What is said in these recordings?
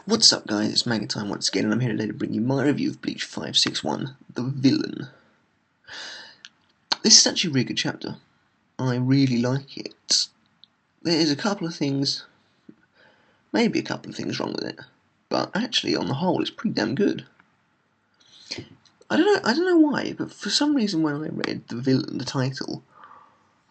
What's up guys, it's Manga Time once again and I'm here today to bring you my review of Bleach 561, The Villain. This is actually a really good chapter. I really like it. There's a couple of things, maybe a couple of things wrong with it, but actually on the whole it's pretty damn good. I don't know why, but for some reason when I read The Villain, the title,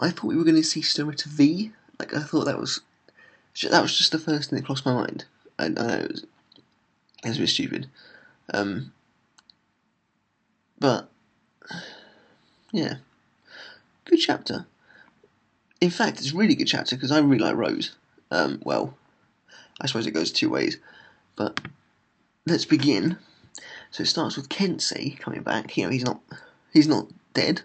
I thought we were going to see Storita V. Like I thought that was just the first thing that crossed my mind. I know it was a bit stupid. But yeah, good chapter. In fact, it's a really good chapter because I really like Rose. Well, I suppose it goes two ways, but let's begin. So it starts with Kensei coming back. You know, he's not dead.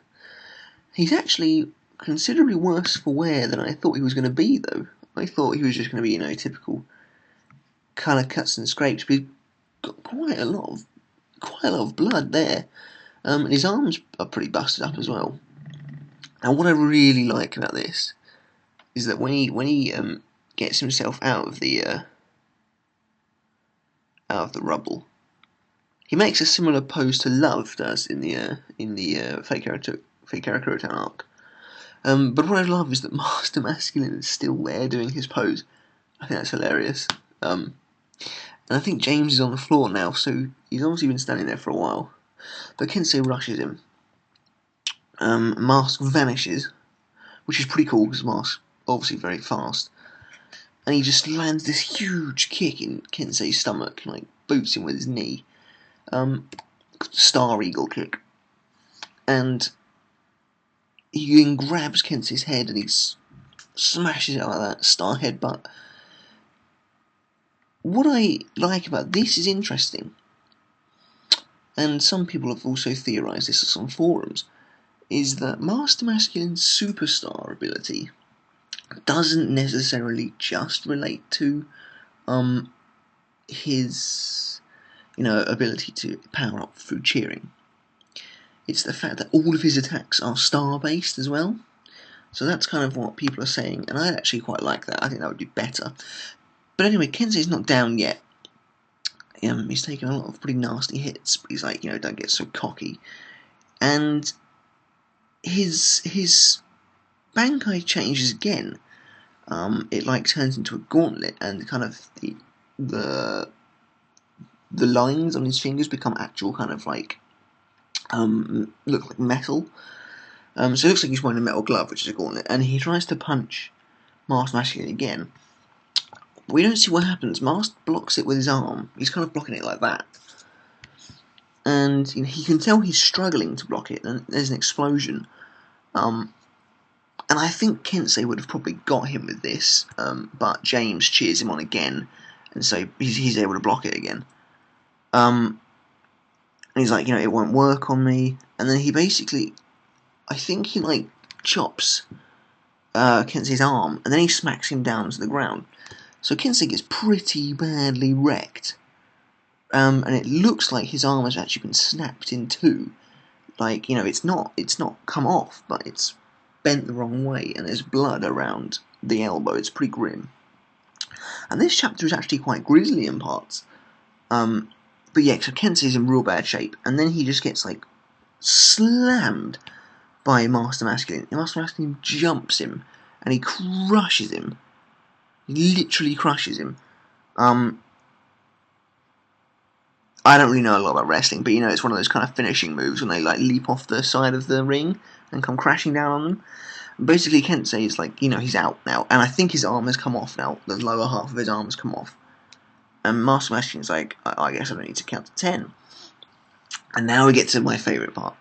He's actually considerably worse for wear than I thought he was going to be, though. I thought he was just going to be, you know, typical kind of cuts and scrapes, but he's got quite a lot of blood there. And his arms are pretty busted up as well. And what I really like about this is that when he gets himself out of the rubble, he makes a similar pose to Love does in the Fake Karakurotan arc. But what I love is that Master Masculine is still there doing his pose. I think that's hilarious. And I think James is on the floor now, so he's obviously been standing there for a while. But Kensei rushes him. Mask vanishes, which is pretty cool because Mask obviously very fast. And he just lands this huge kick in Kensei's stomach, like boots him with his knee. Star Eagle kick. And he then grabs Kensei's head and he smashes it like that, star headbutt. What I like about this is interesting, and some people have also theorised this on some forums, is that Master Masculine's superstar ability doesn't necessarily just relate to his, you know, ability to power up through cheering. It's the fact that all of his attacks are star-based as well. So that's kind of what people are saying, and I actually quite like that. I think that would be better. But anyway, Kensei's not down yet. He's taken a lot of pretty nasty hits, but he's like, you know, don't get so cocky. And his Bankai changes again. It like turns into a gauntlet, and kind of the lines on his fingers become actual kind of like look like metal. So it looks like he's wearing a metal glove, which is a gauntlet, and he tries to punch Master Masculine again. We don't see what happens. Mask blocks it with his arm. He's kind of blocking it like that. And you know, he can tell he's struggling to block it, and there's an explosion. And I think Kensei would have probably got him with this, but James cheers him on again, and so he's able to block it again. And he's like, you know, it won't work on me. And then he basically, I think he like chops Kensei's arm, and then he smacks him down to the ground. So Kensei gets pretty badly wrecked, and it looks like his arm has actually been snapped in two. Like, you know, it's not come off, but it's bent the wrong way, and there's blood around the elbow. It's pretty grim. And this chapter is actually quite grisly in parts. But yeah, so Kensei's in real bad shape, and then he just gets like slammed by Master Masculine. Master Masculine jumps him, and he crushes him. He literally crushes him. I don't really know a lot about wrestling, but you know, it's one of those kind of finishing moves when they like leap off the side of the ring and come crashing down on them. Basically, Kensei is like, you know, he's out now, and I think his arm has come off now. The lower half of his arm has come off. And Master Masculine's like, I guess I don't need to count to 10. And now we get to my favourite part.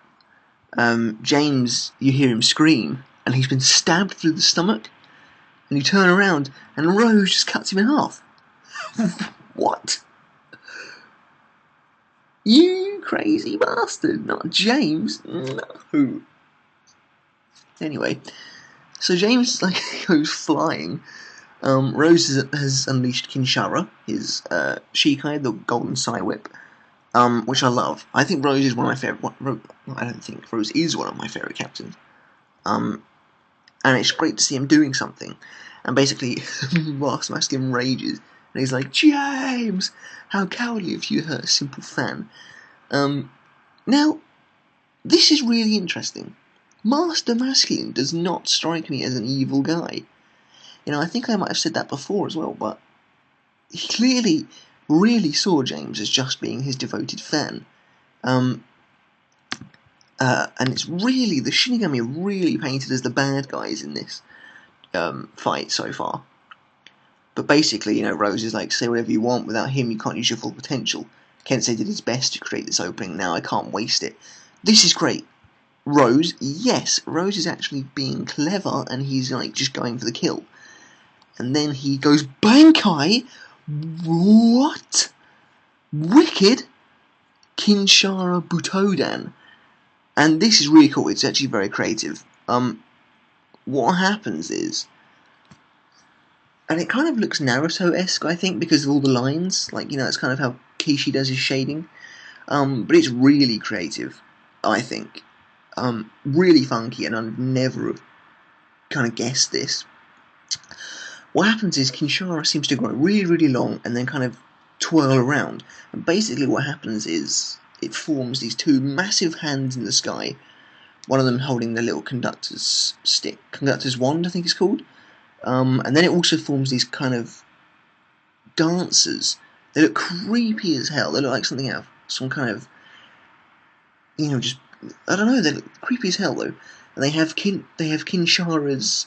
James, you hear him scream, and he's been stabbed through the stomach. And you turn around, and Rose just cuts him in half. What? You crazy bastard! Not James. No. Anyway, so James like goes flying. Rose has unleashed Kinshara, his Shikai, the golden Psy Whip, which I love. I think Rose is one of my favourite. I don't think Rose is one of my favourite captains. And it's great to see him doing something. And basically, Master Masculine rages, And he's like, James, how cowardly of you to hurt a simple fan. Now, this is really interesting. Master Masculine does not strike me as an evil guy. You know, I think I might have said that before as well, but he clearly really saw James as just being his devoted fan. And it's really, the Shinigami are really painted as the bad guys in this fight so far. But basically, you know, Rose is like, say whatever you want, without him you can't use your full potential. Kensei did his best to create this opening, now I can't waste it. This is great. Rose, yes, Rose is actually being clever, and he's like just going for the kill. And then he goes, Bankai? What? Wicked? Kinshara Butoudan. And this is really cool, it's actually very creative. What happens is, and it kind of looks Naruto-esque, I think, because of all the lines. Like, you know, it's kind of how Kishi does his shading. But it's really creative, I think. Really funky, and I'd never have kind of guessed this. What happens is Kinshara seems to grow really, really long and then kind of twirl around. And basically what happens is it forms these two massive hands in the sky, one of them holding the little conductor's stick, conductor's wand, I think it's called. And then it also forms these kind of dancers. They look creepy as hell. They look like something out of some kind of, you know, just, I don't know, they look creepy as hell though. And they have Kinshara's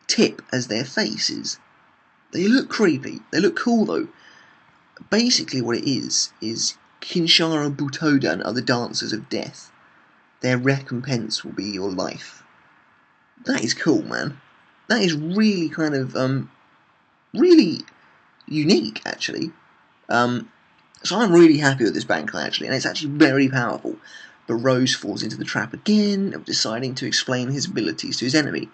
tip as their faces. They look creepy. They look cool though. Basically what it is Kinshara Butoudan are the dancers of death. Their recompense will be your life. That is cool, man. That is really kind of, really unique, actually. So I'm really happy with this Bankai, actually, and it's actually very powerful. But Rose falls into the trap again of deciding to explain his abilities to his enemy.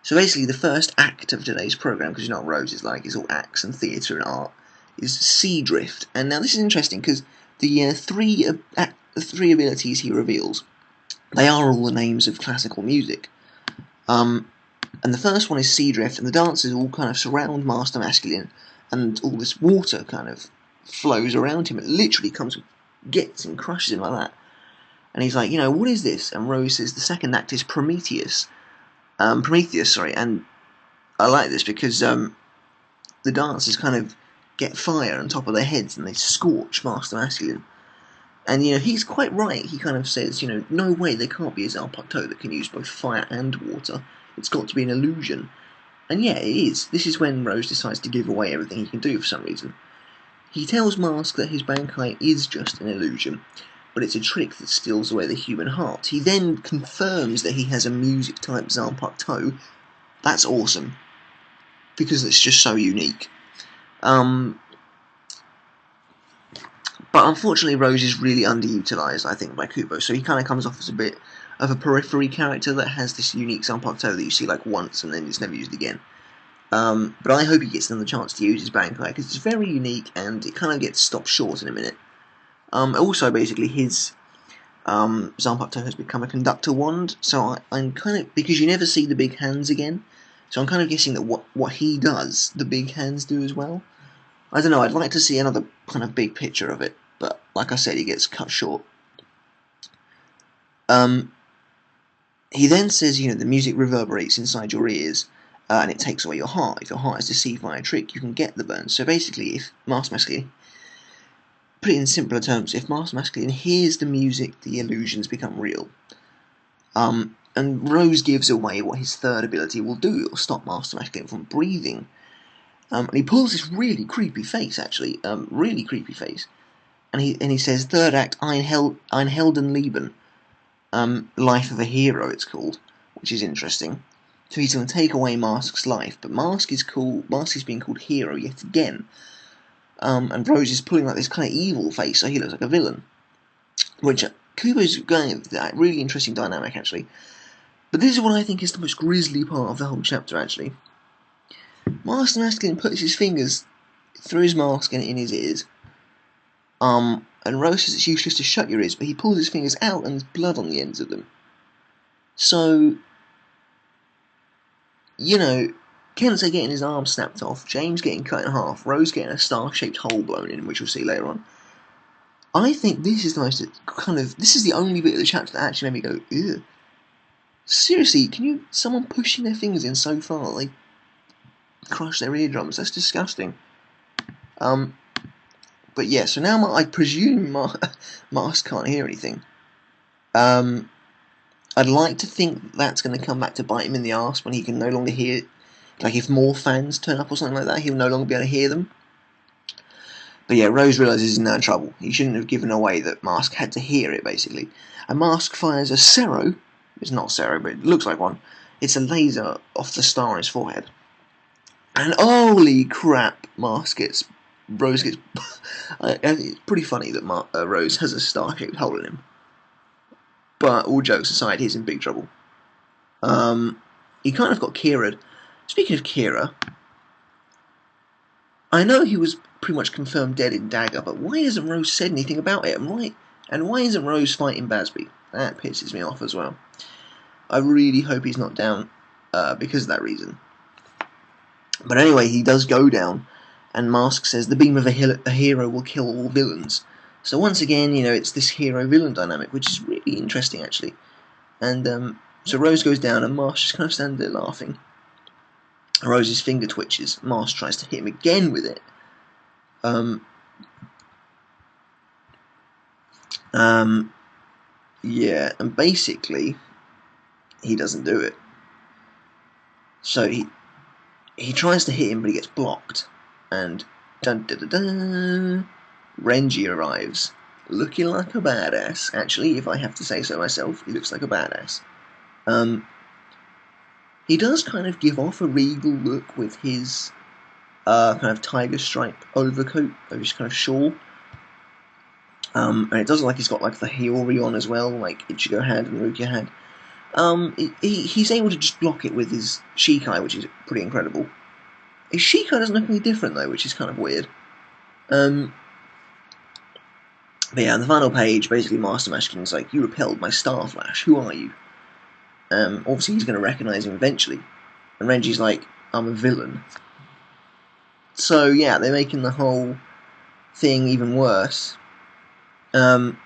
So basically, the first act of today's program, because you know what Rose is like, it's all acts and theatre and art, is Sea Drift. And now this is interesting because the three abilities he reveals, they are all the names of classical music. And the first one is Sea Drift, and the dancers all kind of surround Master Masculine, and all this water kind of flows around him. It literally comes, gets and crushes him like that. And he's like, you know, what is this? And Rose says the second act is Prometheus, and I like this because the dancers kind of get fire on top of their heads and they scorch Master Masculine. And, you know, he's quite right. He kind of says, you know, no way, there can't be a Zanpakuto that can use both fire and water. It's got to be an illusion. And yeah, it is. This is when Rose decides to give away everything he can do for some reason. He tells Mask that his Bankai is just an illusion, but it's a trick that steals away the human heart. He then confirms that he has a music-type Zanpakuto. That's awesome, because it's just so unique. But unfortunately, Rose is really underutilised, I think, by Kubo, so he kind of comes off as a bit of a periphery character that has this unique Zanpakuto that you see like once and then it's never used again. But I hope he gets another chance to use his Bankai, because it's very unique and it kind of gets stopped short in a minute. Also, basically, his Zanpakuto has become a conductor wand, so I'm kind of, because you never see the big hands again, so I'm kind of guessing that what he does, the big hands do as well. I don't know, I'd like to see another kind of big picture of it, but like I said, he gets cut short. He then says, you know, the music reverberates inside your ears, and it takes away your heart. If your heart is deceived by a trick, you can get the burn. So basically, if Master Masculine, put it in simpler terms, if Master Masculine hears the music, the illusions become real. And Rose gives away what his third ability will do. It will stop Master Masculine from breathing. And he pulls this really creepy face, actually, really creepy face. And he says, third act, Ein Heldenleben, Life of a Hero, it's called, which is interesting. So he's going to take away Mask's life, but Mask is being called Hero yet again. And Rose is pulling like this kind of evil face, so he looks like a villain. Which Kubo's going with that really interesting dynamic, actually. But this is what I think is the most grisly part of the whole chapter, actually. Master Masculine puts his fingers through his mask and in his ears. And Rose says it's useless to shut your ears, but he pulls his fingers out and there's blood on the ends of them. So, you know, Kensei getting his arm snapped off, James getting cut in half, Rose getting a star-shaped hole blown in, which we'll see later on. I think this is the most this is the only bit of the chapter that actually made me go, ew. Seriously, someone pushing their fingers in so far that they crush their eardrums? That's disgusting. But yeah, so now I presume Mask can't hear anything. I'd like to think that's going to come back to bite him in the arse when he can no longer hear. Like if more fans turn up or something like that, he'll no longer be able to hear them. But yeah, Rose realises he's now in trouble. He shouldn't have given away that Mask had to hear it, basically. And Mask fires a Cero. It's not Cero, but it looks like one. It's a laser off the star on his forehead. And holy crap, Rose gets... it's pretty funny that Rose has a star-shaped hole in him. But all jokes aside, he's in big trouble. He kind of got Kira. Speaking of Kira, I know he was pretty much confirmed dead in Dagger, but why hasn't Rose said anything about it? And why isn't Rose fighting Basby? That pisses me off as well. I really hope he's not down because of that reason. But anyway, he does go down, and Mask says the beam of a hero will kill all villains. So once again, it's this hero-villain dynamic, which is really interesting, actually. And so Rose goes down, and Mask just kind of stands there laughing. Rose's finger twitches. Mask tries to hit him again with it. Yeah, and basically, he doesn't do it. So he tries to hit him, but he gets blocked. And dun dun dun dun, Renji arrives, looking like a badass. Actually, if I have to say so myself, he looks like a badass. He does kind of give off a regal look with his kind of tiger stripe overcoat, or his kind of shawl. And it does look like he's got like the Hiyori on as well, like Ichigo had and Rukia had. He's able to just block it with his Shikai, which is pretty incredible. His Shikai doesn't look any different though, which is kind of weird. But yeah, on the final page, basically Master Mashkin's like, "You repelled my Star Flash, who are you?" Obviously he's going to recognise him eventually. And Renji's like, "I'm a villain." So yeah, they're making the whole thing even worse. But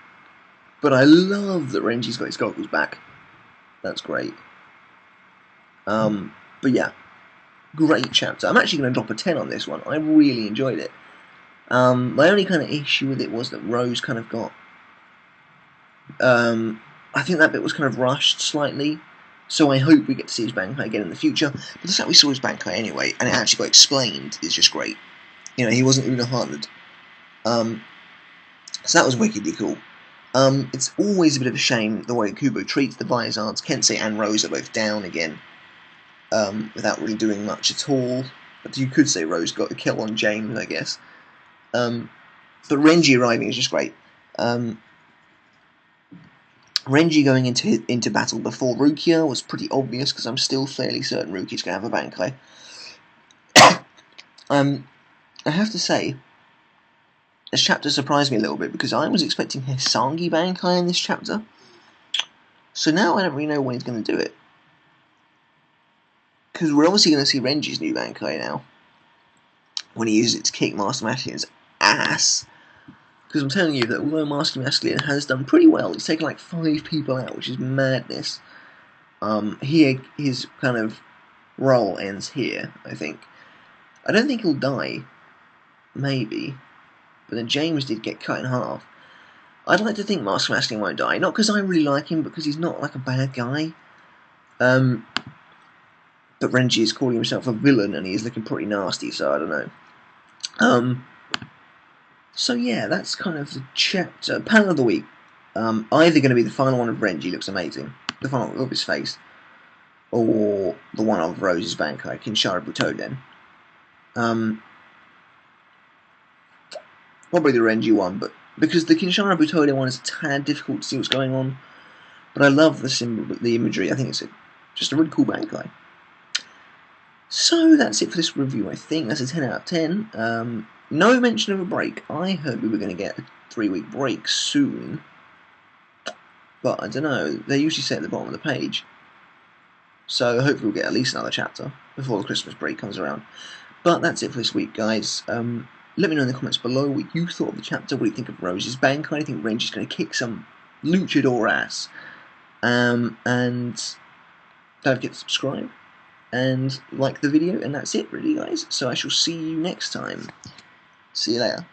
I love that Renji's got his goggles back. That's great. But yeah, great chapter. I'm actually going to drop a 10 on this one. I really enjoyed it. My only kind of issue with it was that Rose kind of got... I think that bit was kind of rushed slightly. So I hope we get to see his Bankai again in the future. But the fact we saw his Bankai anyway, and it actually got explained, is just great. He wasn't Una-hearted. So that was wickedly cool. It's always a bit of a shame the way Kubo treats the Vizards. Kensei and Rose are both down again, without really doing much at all. But you could say Rose got a kill on James, I guess. But Renji arriving is just great. Renji going into battle before Rukia was pretty obvious, because I'm still fairly certain Rukia's going to have a Bankai. I have to say, this chapter surprised me a little bit, because I was expecting Hisangi Bankai in this chapter. So now I don't really know when he's going to do it. Because we're obviously going to see Renji's new Bankai now, when he uses it to kick Master Masculine's ass. Because I'm telling you that although Master Masculine has done pretty well, he's taken like 5 people out, which is madness. Here, his kind of role ends here, I think. I don't think he'll die. Maybe. But then James did get cut in half. I'd like to think Master Masculine won't die. Not because I really like him, but because he's not like a bad guy. But Renji is calling himself a villain, and he's looking pretty nasty, so I don't know. So yeah, that's kind of the chapter. Panel of the week. Either going to be the final one of Renji, looks amazing. The final of his face. Or the one of Rose's Bankai, Kinshara Butoudan. Probably the Renji one, but because the Kinshara Butoudan one is a tad difficult to see what's going on. But I love the symbol, the imagery. I think it's just a really cool Bankai. So that's it for this review, I think. That's a 10 out of 10. No mention of a break. I heard we were going to get a 3-week break soon. But I don't know. They usually say at the bottom of the page. So hopefully we'll get at least another chapter. before the Christmas break comes around. But that's it for this week, guys. Let me know in the comments below what you thought of the chapter. What do you think of Rose's Bankai? I think Renji's going to kick some luchador ass. And don't forget to subscribe and like the video, and that's it really, guys. So I shall see you next time. See you later.